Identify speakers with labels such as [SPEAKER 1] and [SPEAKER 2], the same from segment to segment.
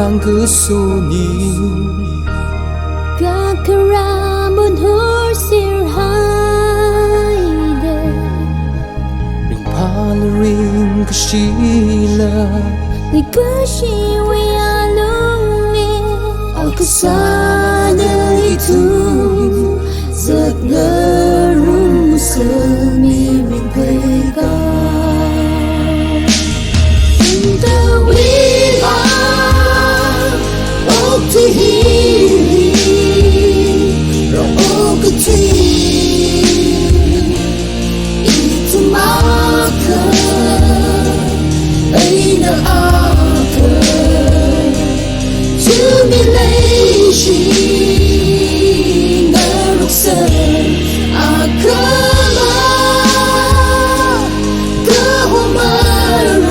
[SPEAKER 1] lang cứ suni
[SPEAKER 2] Kakara mun hur sir haide
[SPEAKER 1] ring pal ring kashila
[SPEAKER 2] Nikashi we alone Alkasana itu Zat garum sami ring pega Inta wiba Oktihi Itu maka Aina aku Jubilation Naruksan Akala Kahumarang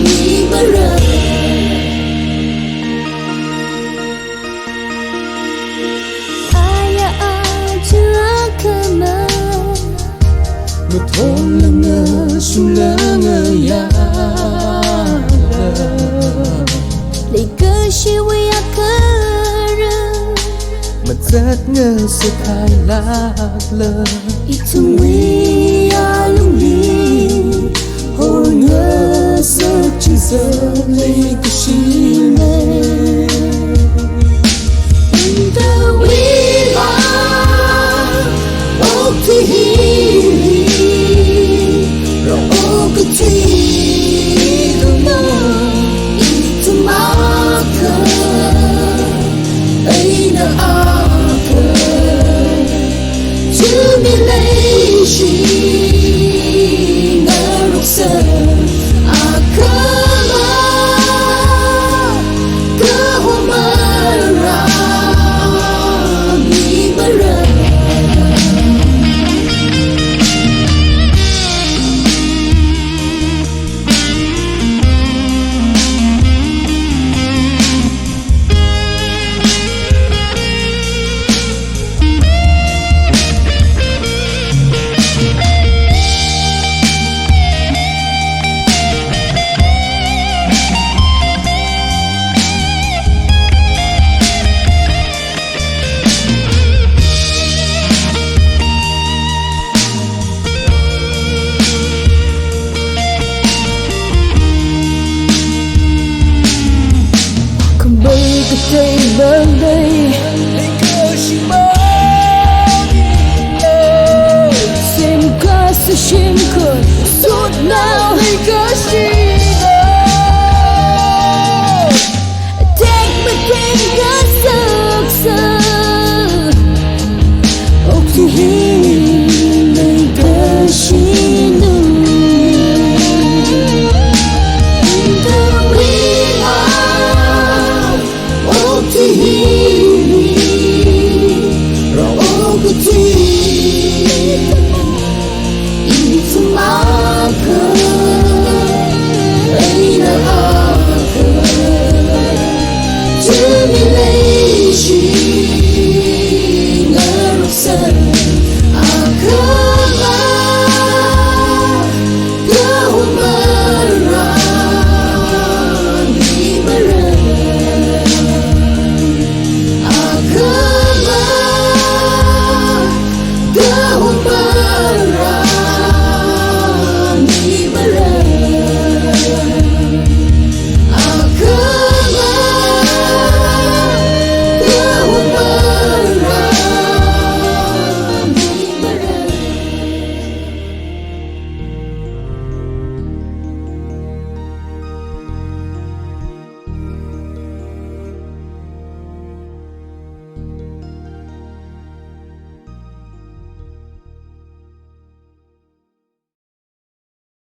[SPEAKER 2] Ibarat
[SPEAKER 1] Một hôm lăng ngơ xuống lơ ngơ ya
[SPEAKER 2] Lấy cơ shi we akara
[SPEAKER 1] Mà rất ngơ sẽ khai lạc lơ
[SPEAKER 2] Itu we alungi
[SPEAKER 1] Hồi ngơ sợ chỉ giờ lấy cái shi mê
[SPEAKER 2] Inta we ba Oktihi Jubilation Naruksan Akala Kahumarang Ibarat Birthday, birthday Sim ka sa shim ko